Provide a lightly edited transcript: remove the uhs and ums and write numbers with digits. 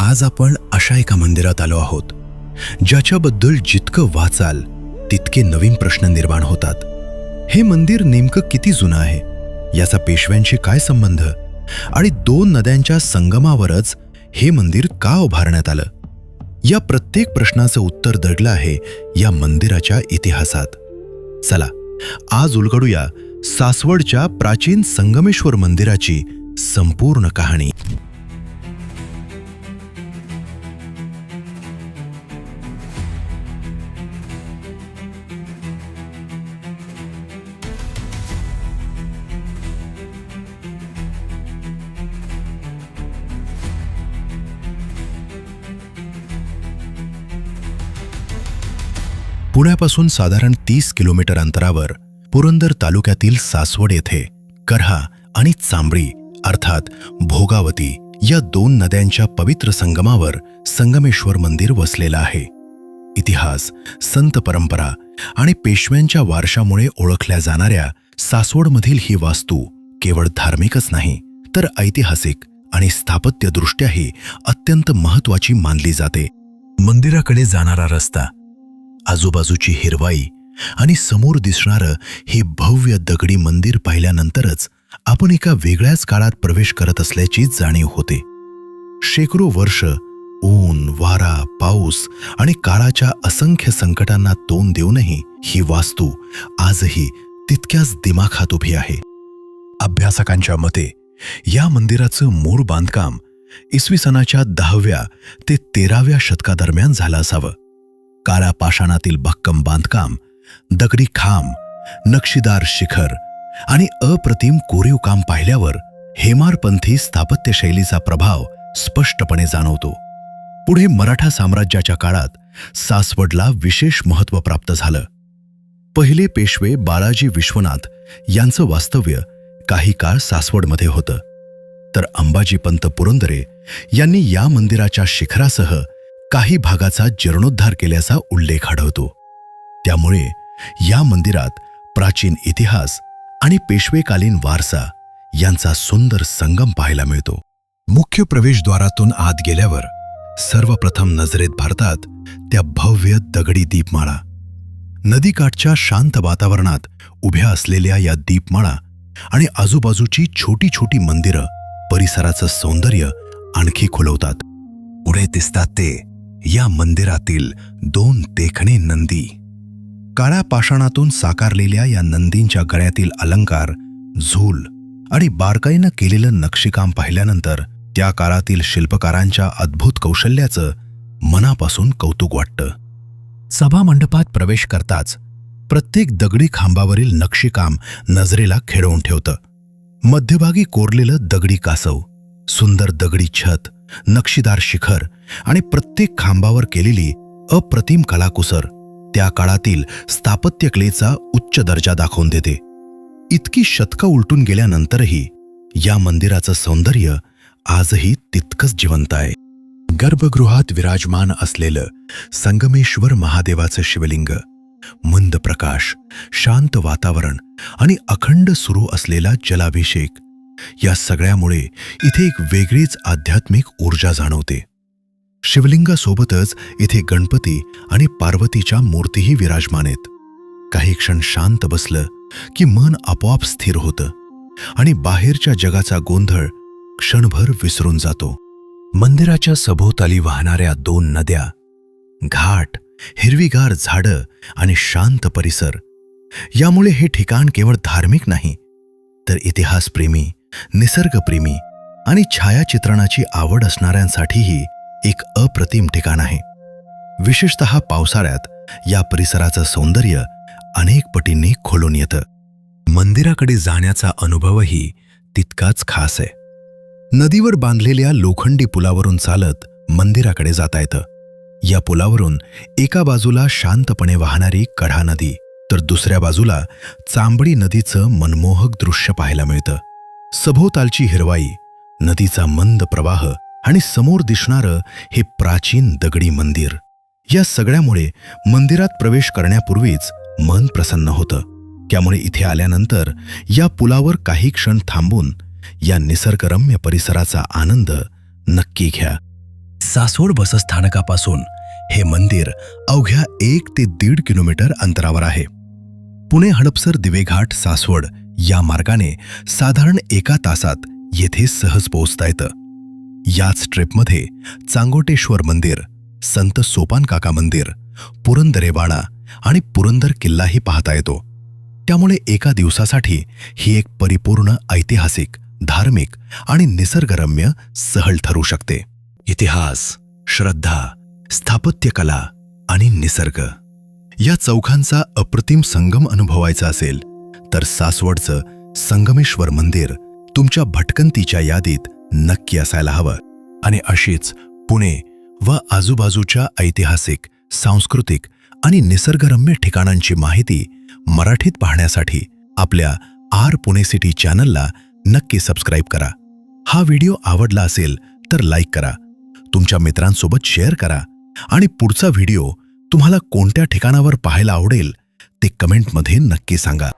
आज आपण अशा एका मंदिरात आलो आहोत ज्याच्याबद्दल जितकं वाचाल तितके नवीन प्रश्न निर्माण होतात. हे मंदिर नेमकं किती जुनं आहे, याचा पेशव्यांशी काय संबंध, आणि दोन नद्यांच्या संगमावरच हे मंदिर का उभारण्यात आलं, या प्रत्येक प्रश्नाचं उत्तर दडलं आहे या मंदिराच्या इतिहासात. चला आज उलगडूया सासवडच्या प्राचीन संगमेश्वर मंदिराची संपूर्ण कहाणी. पुण्यापासून साधारण 30 किलोमीटर अंतरावर पुरंदर तालुक्यातील सासवड येथे करहा आणि चांबळी अर्थात भोगावती या दोन नद्यांच्या पवित्र संगमावर संगमेश्वर मंदिर वसलेलं आहे. इतिहास, संत परंपरा आणि पेशव्यांच्या वारशामुळे ओळखल्या जाणाऱ्या सासवडमधील ही वास्तू केवळ धार्मिकच नाही तर ऐतिहासिक आणि स्थापत्यदृष्ट्याही अत्यंत महत्त्वाची मानली जाते. मंदिराकडे जाणारा रस्ता, आजूबाजूची हिरवाई आणि समोर दिसणारं हे भव्य दगडी मंदिर पाहिल्यानंतरच आपण एका वेगळ्याच काळात प्रवेश करत असल्याची जाणीव होते. शेकडो वर्ष ऊन, वारा, पाऊस आणि काळाच्या असंख्य संकटांना तोंड देऊनही ही वास्तू आजही तितक्याच दिमाखात उभी आहे. अभ्यासकांच्या मते या मंदिराचं मूळ बांधकाम इसवी सनाच्या 10व्या ते 13व्या शतकादरम्यान झालं असावं. काळ्या पाषाणातील भक्कम बांधकाम, दगडी खांब, नक्षीदार शिखर आणि अप्रतिम कोरीव काम पाहिल्यावर हेमाडपंथी स्थापत्यशैलीचा प्रभाव स्पष्टपणे जाणवतो. पुढे मराठा साम्राज्याच्या काळात सासवडला विशेष महत्त्व प्राप्त झालं. पहिले पेशवे बाळाजी विश्वनाथ यांचं वास्तव्य काही काळ सासवडमध्ये होतं, तर अंबाजीपंत पुरंदरे यांनी या मंदिराच्या शिखरासह काही भागाचा जीर्णोद्धार केल्याचा उल्लेख आढळतो. त्यामुळे या मंदिरात प्राचीन इतिहास आणि पेशवेकालीन वारसा यांचा सुंदर संगम पाहायला मिळतो. मुख्य प्रवेशद्वारातून आत गेल्यावर सर्वप्रथम नजरेत भरतात त्या भव्य दगडी दीपमाळा. नदीकाठच्या शांत वातावरणात उभ्या असलेल्या या दीपमाळा आणि आजूबाजूची छोटी छोटी मंदिरं परिसराचं सौंदर्य आणखी खुलवतात. पुढे दिसतात ते या मंदिरातील दोन देखणे नंदी. काळ्या पाषाणातून साकारलेल्या या नंदींच्या गळ्यातील अलंकार, झूल आणि बारकाईनं केलेलं नक्षीकाम पाहिल्यानंतर त्या काळातील शिल्पकारांच्या अद्भुत कौशल्याचं मनापासून कौतुक वाटतं. सभामंडपात प्रवेश करताच प्रत्येक दगडी खांबावरील नक्षीकाम नजरेला खिळवून ठेवतं. मध्यभागी कोरलेलं दगडी कासव, सुंदर दगडी छत, नक्षीदार शिखर आणि प्रत्येक खांबावर केलेली अप्रतिम कलाकुसर त्या काळातील स्थापत्यकलेचा उच्च दर्जा दाखवून देते. इतकी शतकं उलटून गेल्यानंतरही या मंदिराचं सौंदर्य आजही तितकंच जिवंत आहे. गर्भगृहात विराजमान असलेलं संगमेश्वर महादेवाचं शिवलिंग, मंद प्रकाश, शांत वातावरण आणि अखंड सुरू असलेला जलाभिषेक, या सगळ्यामुळे इथे एक वेगळीच आध्यात्मिक ऊर्जा जाणवते. शिवलिंगासोबतच इथे गणपती आणि पार्वतीच्या मूर्तीही विराजमान आहेत. काही क्षण शांत बसलं की मन आपोआप स्थिर होतं आणि बाहेरच्या जगाचा गोंधळ क्षणभर विसरून जातो. मंदिराच्या सभोवताली वाहणाऱ्या दोन नद्या, घाट, हिरवीगार झाडं आणि शांत परिसर, यामुळे हे ठिकाण केवळ धार्मिक नाही तर इतिहासप्रेमी, निसर्गप्रेमी आणि छायाचित्रणाची आवड असणाऱ्यांसाठीही एक अप्रतिम ठिकाण आहे. विशेषतः पावसाळ्यात या परिसराचं सौंदर्य अनेक पटींनी खोलून येतं. मंदिराकडे जाण्याचा अनुभवही तितकाच खास आहे. नदीवर बांधलेल्या लोखंडी पुलावरून चालत मंदिराकडे जाता येतं. या पुलावरून एका बाजूला शांतपणे वाहणारी कढा नदी तर दुसऱ्या बाजूला चांबळी नदीचं मनमोहक दृश्य पाहायला मिळतं. सभोवतालची हिरवाई, नदीचा मंद प्रवाह आणि समोर दिसणारं हे प्राचीन दगडी मंदिर, या सगळ्यामुळे मंदिरात प्रवेश करण्यापूर्वीच मन प्रसन्न होतं. त्यामुळे इथे आल्यानंतर या पुलावर काही क्षण थांबून या निसर्गरम्य परिसराचा आनंद नक्की घ्या. सासवड बसस्थानकापासून हे मंदिर अवघ्या 1 ते 1.5 किलोमीटर अंतरावर आहे. पुणे हडपसर दिवेघाट सासवड या मार्गाने साधारण 1 तासात येथे सहज पोहोचता येतं. याच ट्रिपमध्ये चांगोटेश्वर मंदिर, संत सोपान काका मंदिर, पुरंदरेवाडा आणि पुरंदर किल्लाही पाहता येतो. त्यामुळे एका दिवसासाठी ही एक परिपूर्ण ऐतिहासिक, धार्मिक आणि निसर्गरम्य सहल ठरू शकते. इतिहास, श्रद्धा, स्थापत्यकला आणि निसर्ग या चौघांचा अप्रतिम संगम अनुभवायचा असेल तर सासवडचं संगमेश्वर मंदिर तुमच्या भटकंतीच्या यादीत नक्की असायला हवं. आणि अशीच पुणे व आजूबाजूच्या ऐतिहासिक, सांस्कृतिक आणि निसर्गरम्य ठिकाणांची माहिती मराठीत पाहण्यासाठी आपल्या आर पुणे सिटी चॅनलला नक्की सबस्क्राईब करा. हा व्हिडिओ आवडला असेल तर लाईक करा, तुमच्या मित्रांसोबत शेअर करा आणि पुढचा व्हिडिओ तुम्हाला कोणत्या ठिकाणावर पाहायला आवडेल ते कमेंटमध्ये नक्की सांगा.